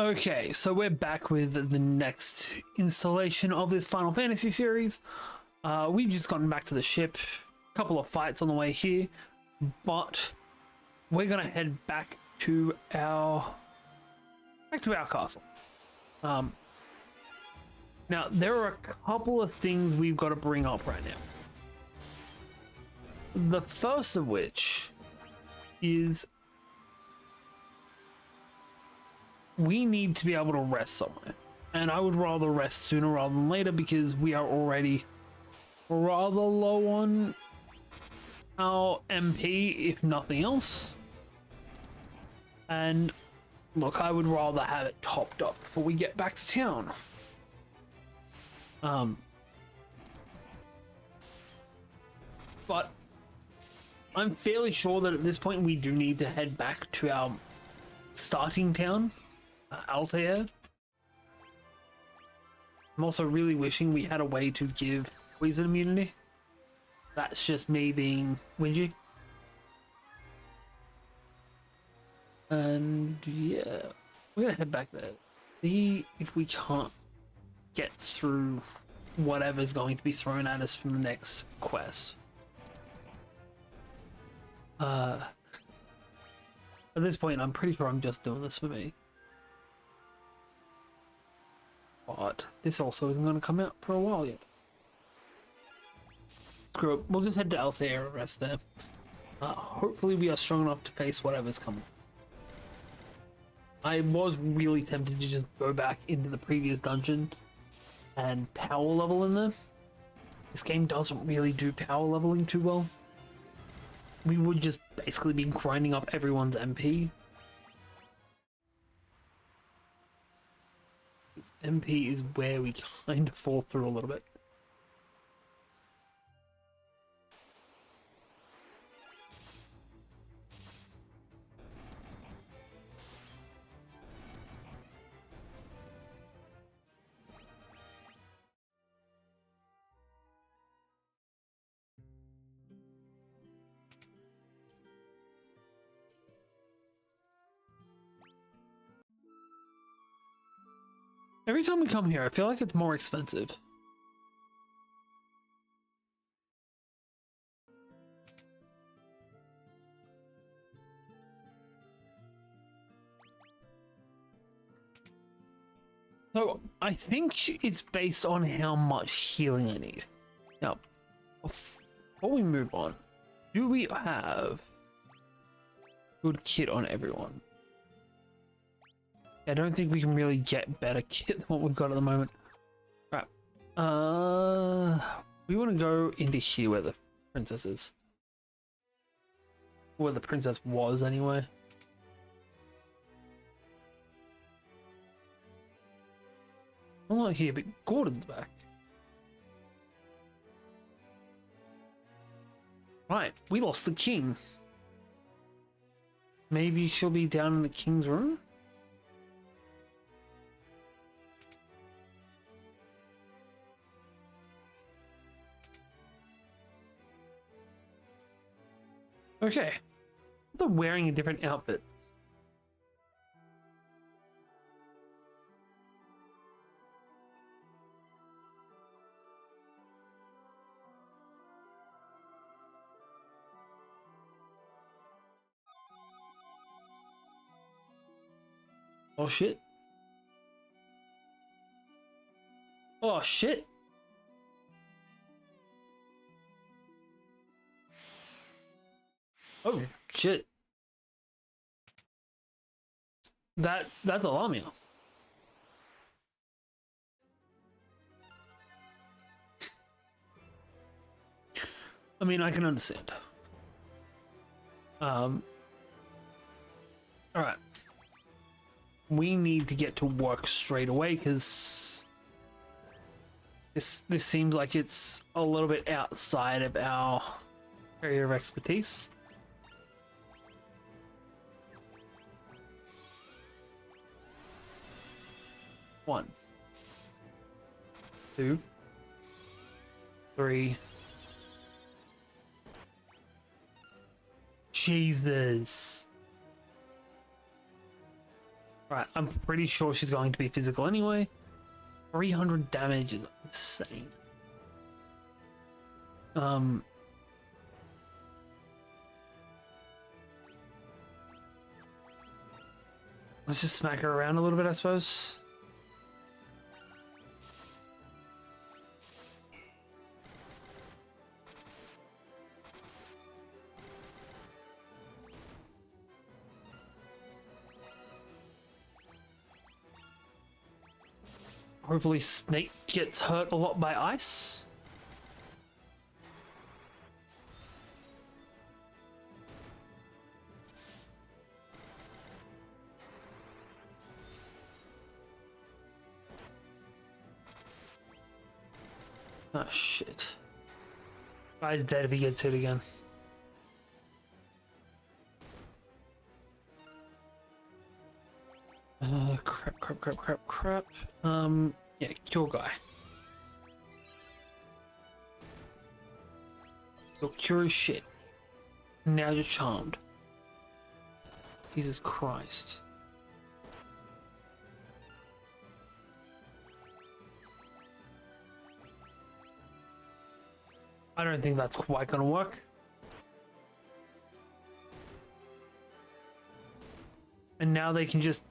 Okay, so we're back with the next installation of this Final Fantasy series. We've just gotten back to the ship, a couple of fights on the way here, but we're gonna head back to our castle. Now there are a couple of things we've got to bring up right now. The first of which is we need to be able to rest somewhere, and I would rather rest sooner rather than later because we are already rather low on our MP, if nothing else. And look, I would rather have it topped up before we get back to town. But I'm fairly sure that at this point we do need to head back to our starting town, Altair. I'm also really wishing we had a way to give poison immunity. That's just me being whingy. And yeah, we're gonna head back there. See if we can't get through whatever's going to be thrown at us from the next quest. At this point, I'm pretty sure I'm just doing this for me. But this also isn't going to come out for a while yet. Screw it. We'll just head to Altair and rest there. Hopefully we are strong enough to face whatever's coming. I was really tempted to just go back into the previous dungeon and power level in there. This game doesn't really do power leveling too well. We would just basically be grinding up everyone's MP. This MP is where we kind of fall through a little bit. Every time we come here, I feel like it's more expensive. So I think it's based on how much healing I need. Now, before we move on, do we have good kit on everyone? I don't think we can really get better kit than what we've got at the moment. Right. We want to go into here where the princess is. Where the princess was, anyway. I'm not here, but Gordon's back. Right, we lost the king. Maybe she'll be down in the king's room? Okay. They're wearing a different outfit. Oh shit. Oh shit. Oh shit. That's alarming. I mean, I can understand. All right. We need to get to work straight away because this seems like it's a little bit outside of our area of expertise. One, 2, 3. Jesus. Right, I'm pretty sure she's going to be physical anyway. 300 damage is insane. Let's just smack her around a little bit, I suppose. Hopefully Snake gets hurt a lot by ice. Oh shit. Guy's dead if he gets hit again. Crap. Yeah, cure guy. You're cure as shit. Now you're charmed. Jesus Christ. I don't think that's quite gonna work. And now they can just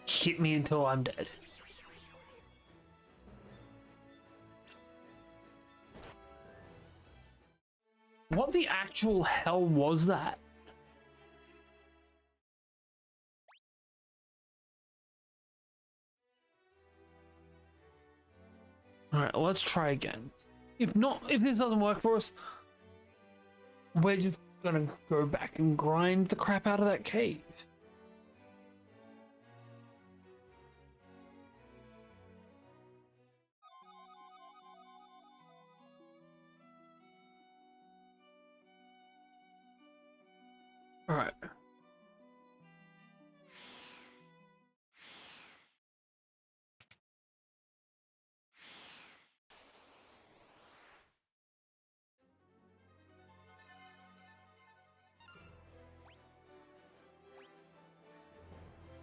hit me until I'm dead. What the actual hell was that? Alright, let's try again. If this doesn't work for us, we're just gonna go back and grind the crap out of that cave. Alright.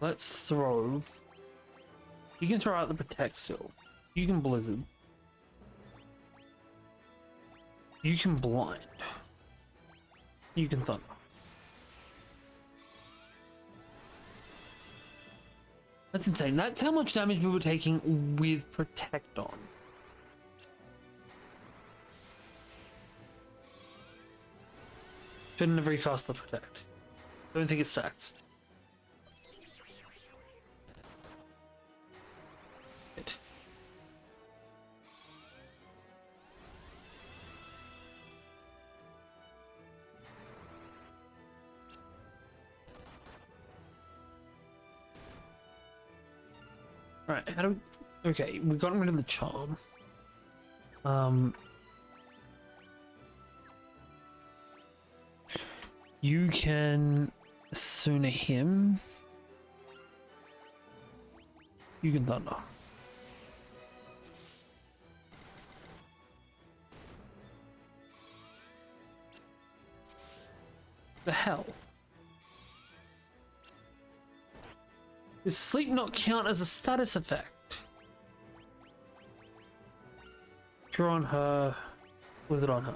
Let's throw. You can throw out the protect still. You can blizzard. You can blind. You can thunder. That's insane. That's how much damage we were taking with protect on. Shouldn't have recast the protect. Don't think it stacks. Alright, how do we... Okay, we got rid of the charm. You can sooner him. You can thunder. The hell? Does sleep not count as a status effect? Cure on her. Was it on her?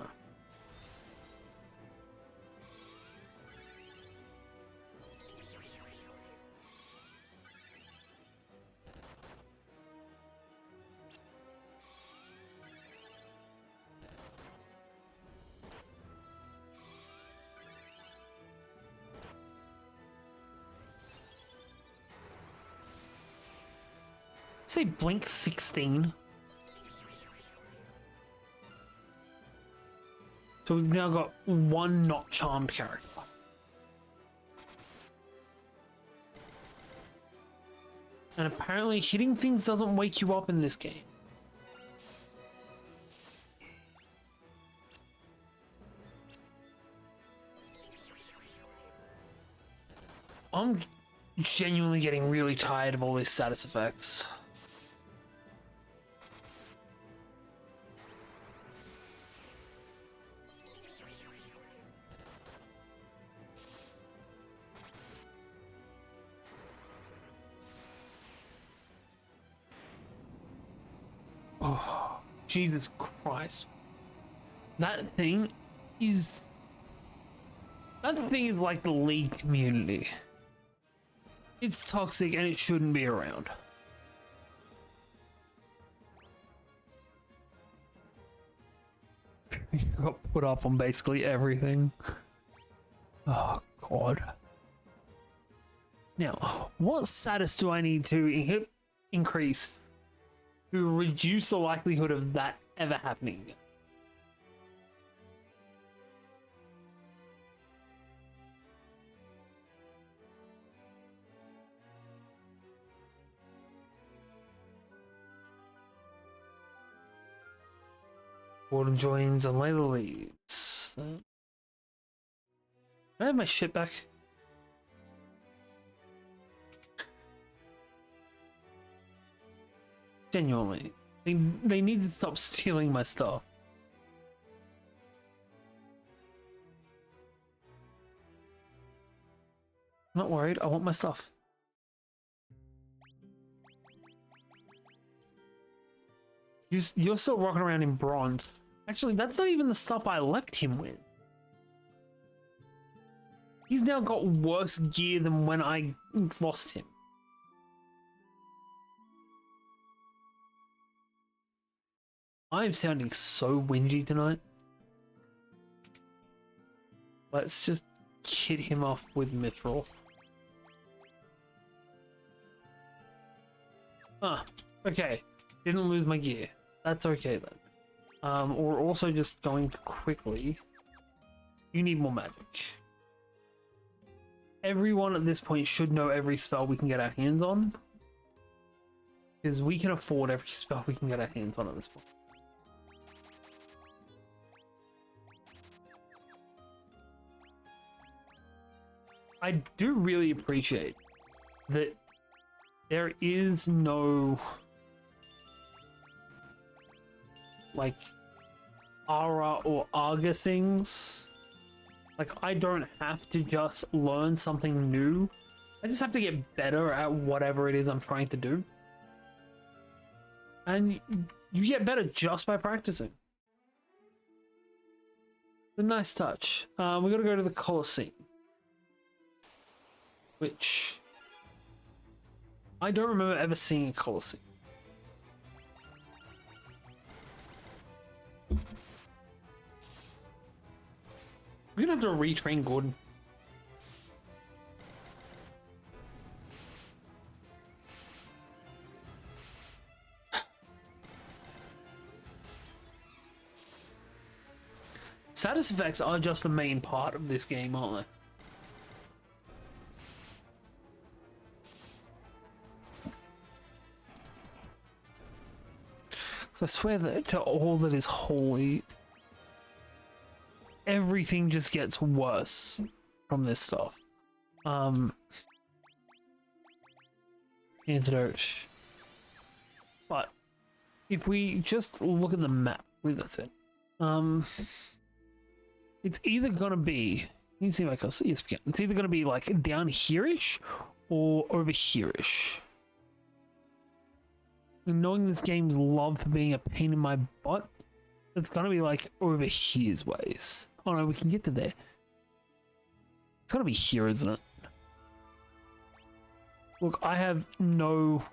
Say blink 16. So we've now got one not charmed character. And apparently hitting things doesn't wake you up in this game. I'm genuinely getting really tired of all these status effects. Oh, Jesus Christ. That thing is like the League community. It's toxic and it shouldn't be around. You got put up on basically everything. Oh god. Now, what status do I need to increase to reduce the likelihood of that ever happening again? Water joins and later leaves. Can I have my shit back? Genuinely. They need to stop stealing my stuff. I'm not worried, I want my stuff. You're still rocking around in bronze. Actually, that's not even the stuff I left him with. He's now got worse gear than when I lost him. I'm sounding so whingy tonight. Let's just kid him off with Mithril. Ah, okay. Didn't lose my gear. That's okay then. We're also just going to quickly... You need more magic. Everyone at this point should know every spell we can get our hands on. Because we can afford every spell we can get our hands on at this point. I do really appreciate that there is no... like Ara or Arga things. Like, I don't have to just learn something new. I just have to get better at whatever it is I'm trying to do. And you get better just by practicing. It's a nice touch. We gotta go to the Colosseum. Which... I don't remember ever seeing a Colosseum. We're gonna have to retrain Gordon. Status effects are just the main part of this game, aren't they? Because I swear that to all that is holy, everything just gets worse from this stuff. Antidote. But if we just look at the map, that's it. It's either gonna be, you can see my cursor, yes we can. It's either gonna be like down here-ish or over here-ish. And knowing this game's love for being a pain in my butt, it's gonna be like over here's ways. Oh no, we can get to there. It's gotta be here, isn't it? Look, I have no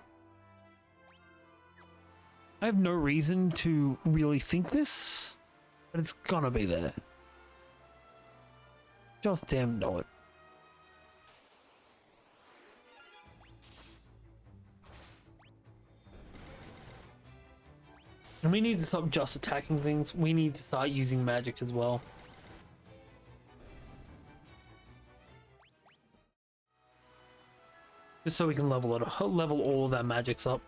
reason to really think this, but it's gonna be there. Just damn know it. And we need to stop just attacking things. We need to start using magic as well. Just so we can level all of our magics up.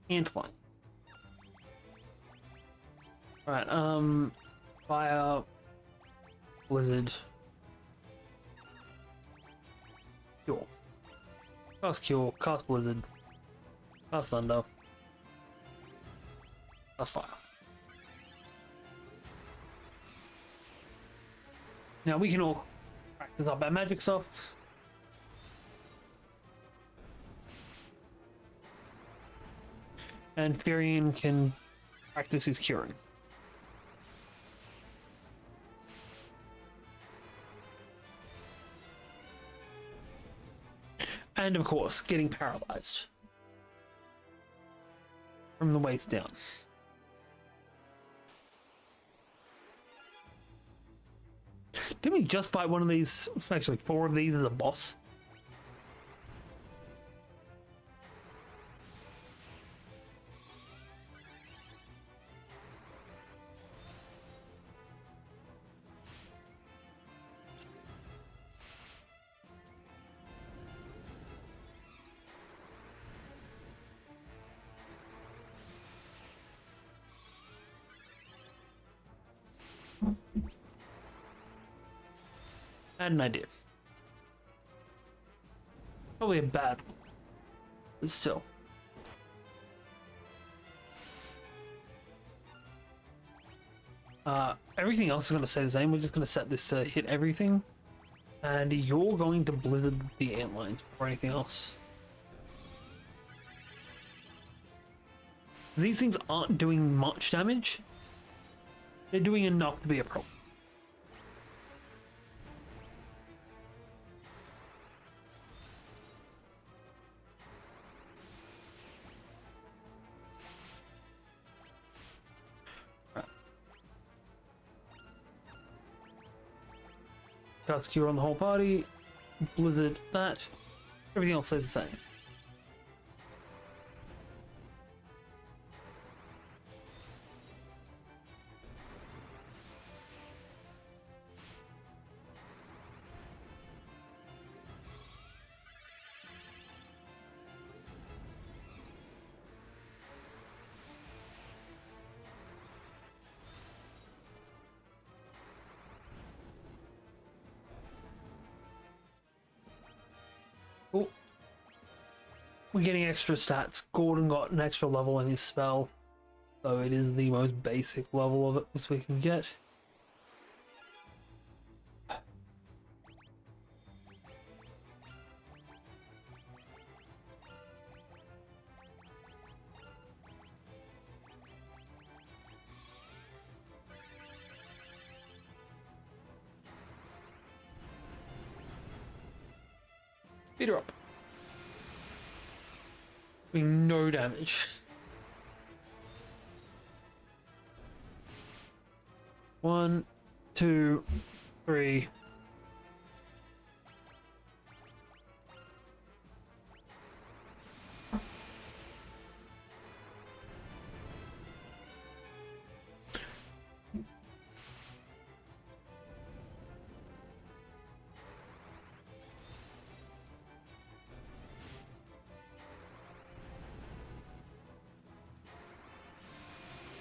Antline. Alright, fire, blizzard, cure. Cast cure, cast blizzard, cast thunder, cast fire. Now we can all practice up our magic stuff. and Furion can practice his curing. And of course, getting paralyzed from the waist down. Didn't we just fight one of these? Actually, 4 of these as a boss. I had an idea. Probably a bad one, but still. Everything else is going to stay the same. We're just going to set this to hit everything. And you're going to blizzard the antlines before anything else. These things aren't doing much damage. They're doing enough to be a problem. Cast Cure on the whole party. Blizzard that. Everything else stays the same. Oh, we're getting extra stats. Gordon got an extra level in his spell, so it is the most basic level of it as we can get. Beat her up. Doing no damage. 1, 2, 3.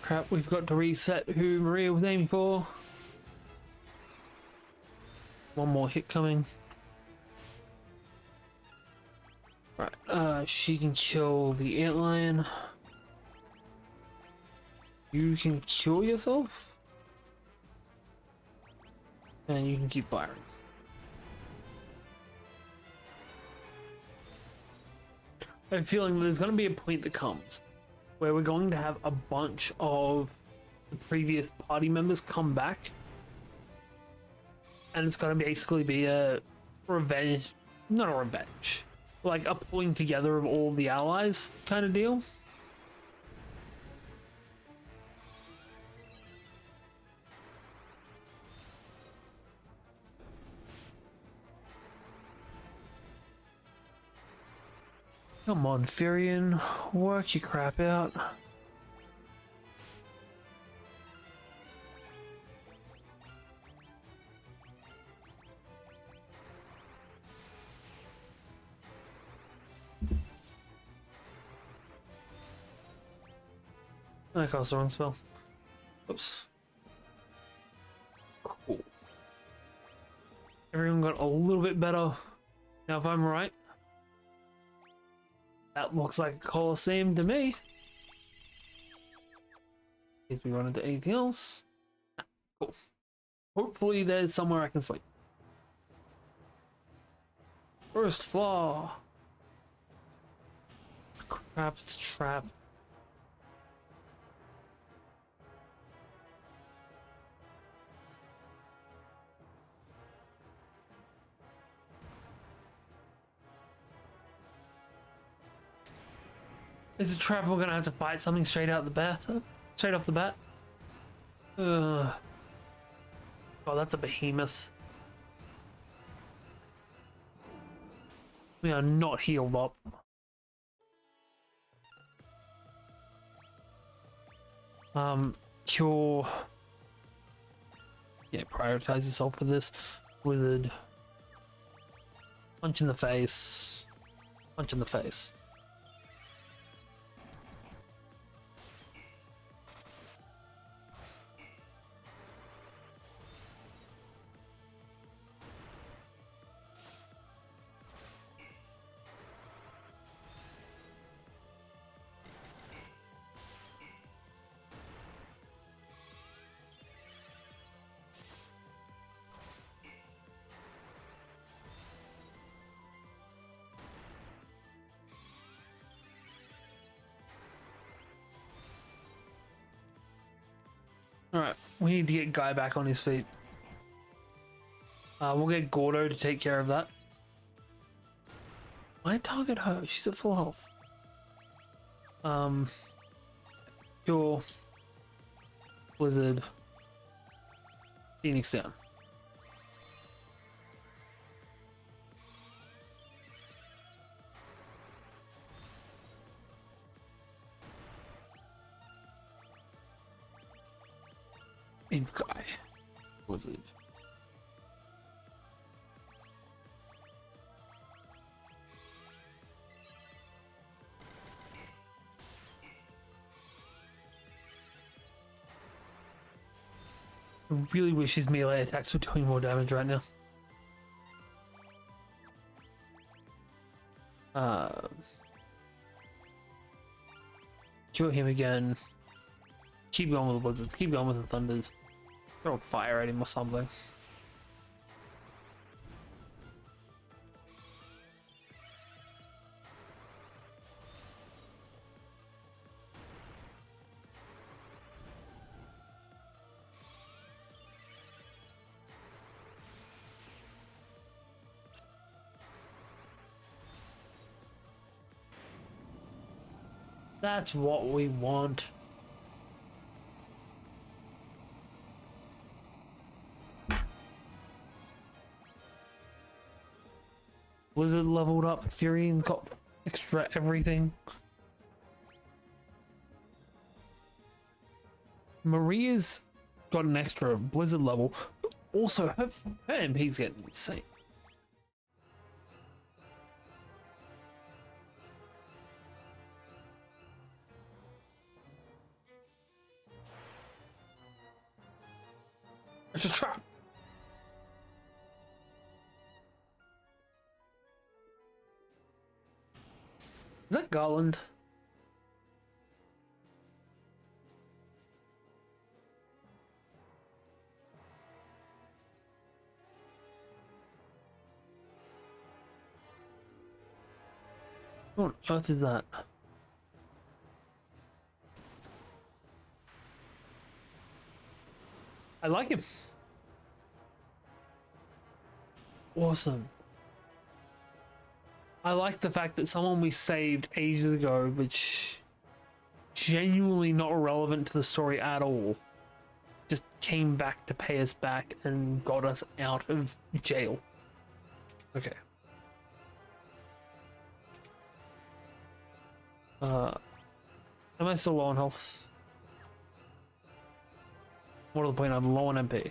Crap, we've got to reset who Maria was aiming for. One more hit coming. Right, she can kill the antlion. You can kill yourself. And you can keep firing. I have a feeling there's going to be a point that comes where we're going to have a bunch of the previous party members come back, and it's going to basically be a revenge, not a revenge, like a pulling together of all the allies kind of deal. Come on, Furion, work your crap out. I cast the wrong spell. Oops. Cool. Everyone got a little bit better. Now, if I'm right, that looks like a Colosseum to me. If we run into anything else. Cool. Hopefully there's somewhere I can sleep. First floor. Crap, it's trapped. Is it a trap? We're gonna have to fight something straight out the bat, straight off the bat. Oh, that's a behemoth. We are not healed up. Cure. Yeah, prioritize yourself for this. Wizard. Punch in the face. Punch in the face. Alright, we need to get Guy back on his feet. We'll get Gordo to take care of that. Why target her? She's at full health. Cure. Blizzard. Phoenix down. Imp Guy. Blizzard. I really wish his melee attacks were doing more damage right now. Cure him again. Keep going with the blizzards. Keep going with the thunders. Throw fire at him or something. That's what we want. Blizzard leveled up. Furian's got extra everything. Maria's got an extra Blizzard level. Also, her MP's getting insane. It's a trap. Is that Garland? What on earth is that? I like him. Awesome. I like the fact that someone we saved ages ago, which genuinely not relevant to the story at all, just came back to pay us back and got us out of jail. Okay. Am I still low on health? More to the point, I'm low on MP.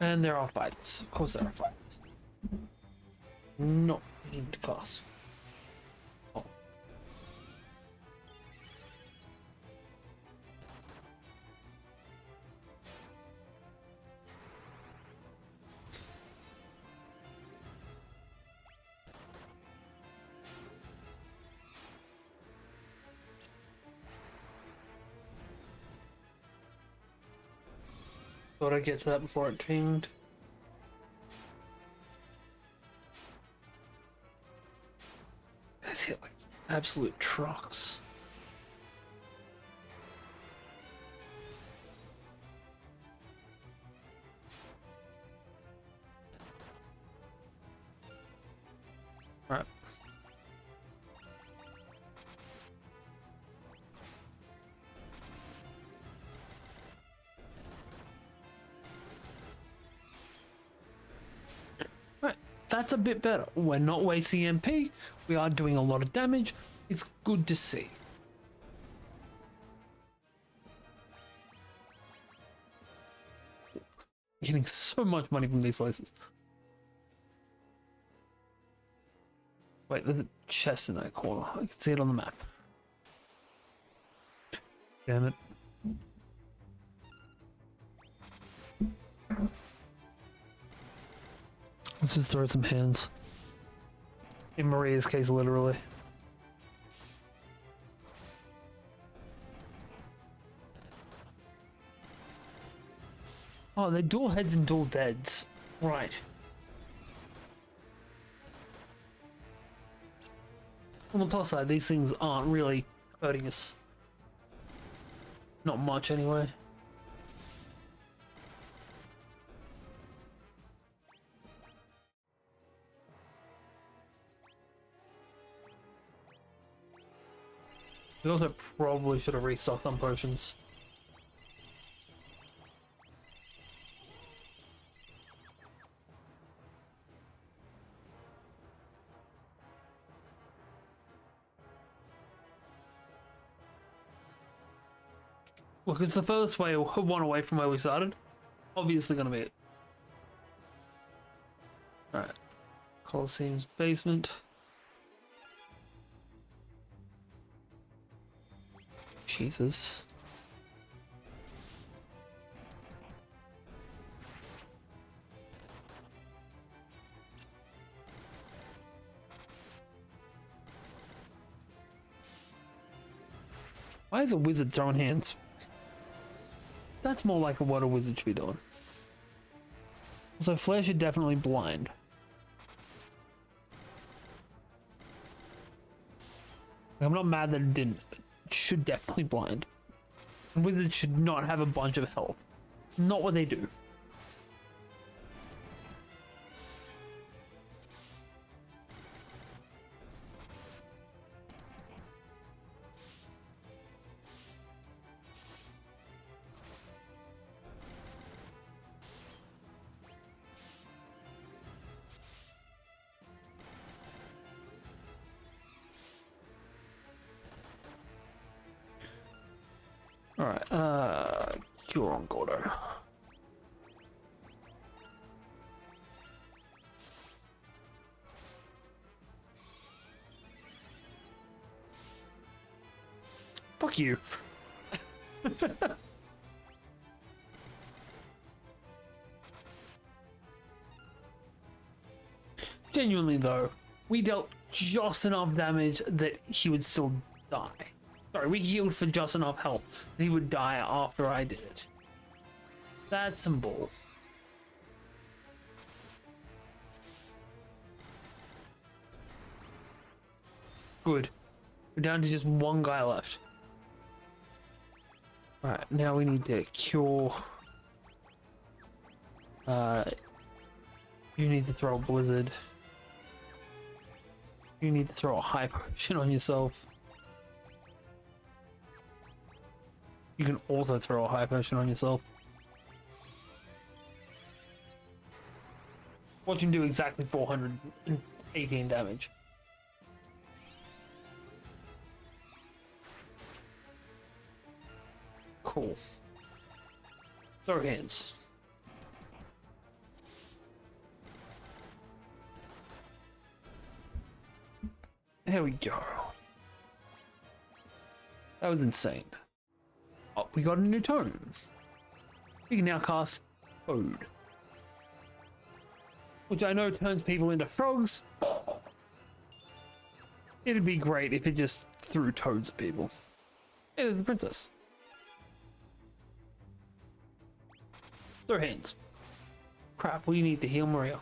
And there are fights. Of course there are fights. Not need to cast. Oh. Thought I'd get to that before it pinged. Guys hit like absolute trucks. Right. Right. That's a bit better. We're not wasting MP. We are doing a lot of damage. It's good to see. Getting so much money from these places. Wait, there's a chest in that corner. I can see it on the map. Damn it. Let's just throw some hands. In Maria's case, literally. Oh, they're dual heads and dual deads. Right. On the plus side, these things aren't really hurting us. Not much, anyway. We also probably should have restocked on potions. Look, it's the furthest one away from where we started. Obviously gonna be it. Alright. Colosseum's basement. Jesus. Why is a wizard throwing hands? That's more like what a wizard should be doing. So Flare should definitely blind. I'm not mad that it didn't. It should definitely blind. And wizards should not have a bunch of health. Not what they do. Alright, cure on Gordo. Fuck you. Genuinely though, we dealt just enough damage that he would still die. Sorry, we healed for just enough health that he would die after I did it. That's some bull. Good. We're down to just one guy left. Alright, now we need to cure. You need to throw a blizzard. You need to throw a high potion on yourself. You can also throw a high potion on yourself. Watch him do exactly 418 damage. Cool. Throw hands. There we go. That was insane. Oh, we got a new tone. We can now cast Toad, which I know turns people into frogs. It'd be great if it just threw toads at people. Hey, there's the princess. Throw hands. Crap, we need to heal Maria.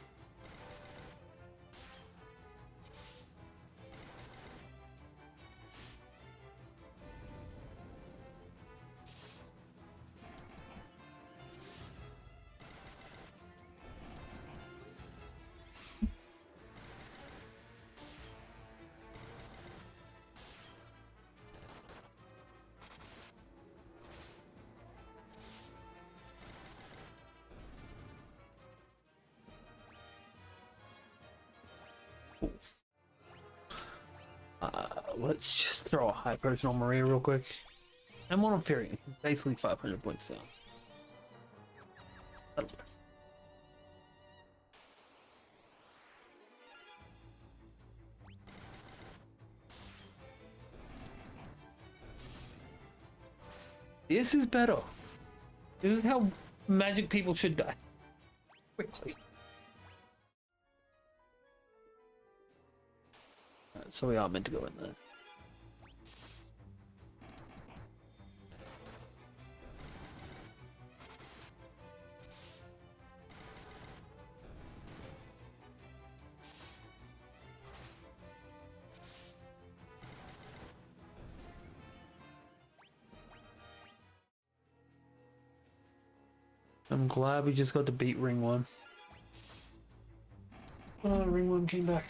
Cool. Let's just throw a high potion on Maria real quick. And one on Fury. Basically 500 points down. That'll do. This is better. This is how magic people should die. Quickly. Right, so we are meant to go in there. I'm glad we just got to beat Ring 1. Oh, Ring 1 came back.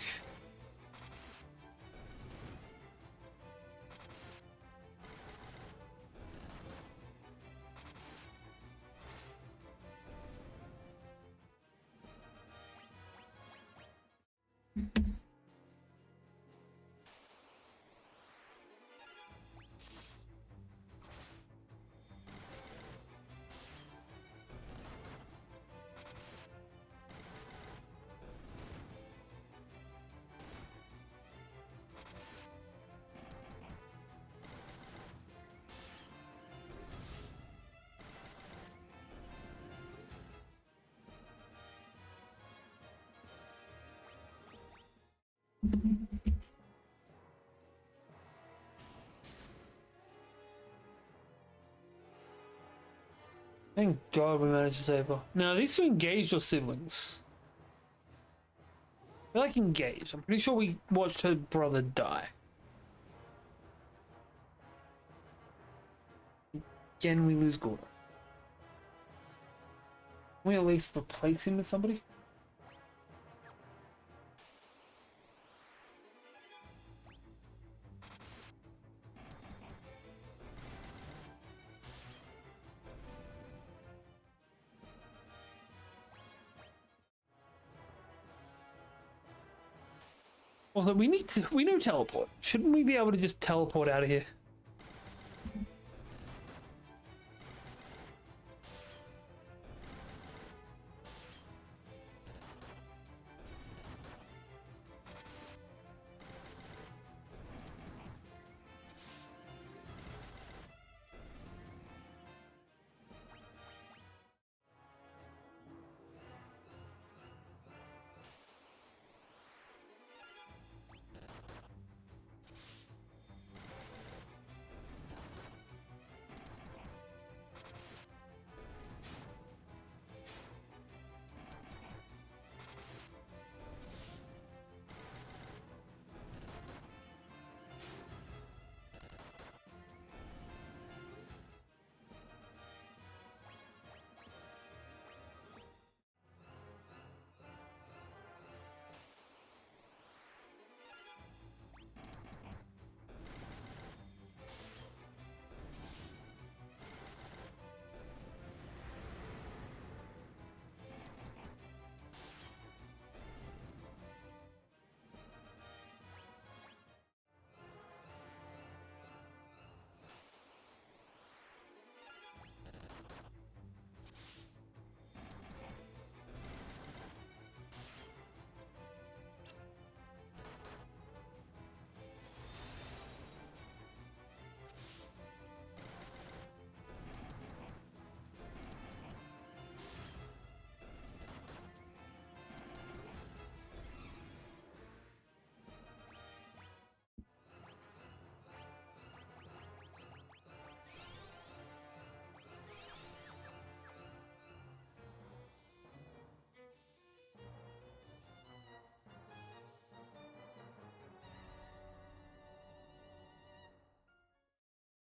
Thank God we managed to save her. Now, these two engaged your siblings. They're like engaged. I'm pretty sure we watched her brother die. Again, we lose Gordon. Can we at least replace him with somebody? Also, we know teleport. Shouldn't we be able to just teleport out of here?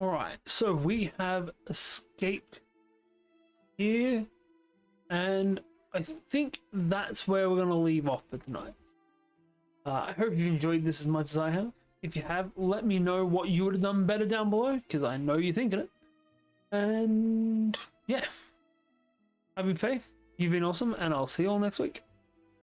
Alright, so we have escaped here, and I think that's where we're going to leave off for tonight. I hope you enjoyed this as much as I have. If you have, let me know what you would have done better down below, because I know you're thinking it. And yeah, I've been Faye, you've been awesome, and I'll see you all next week.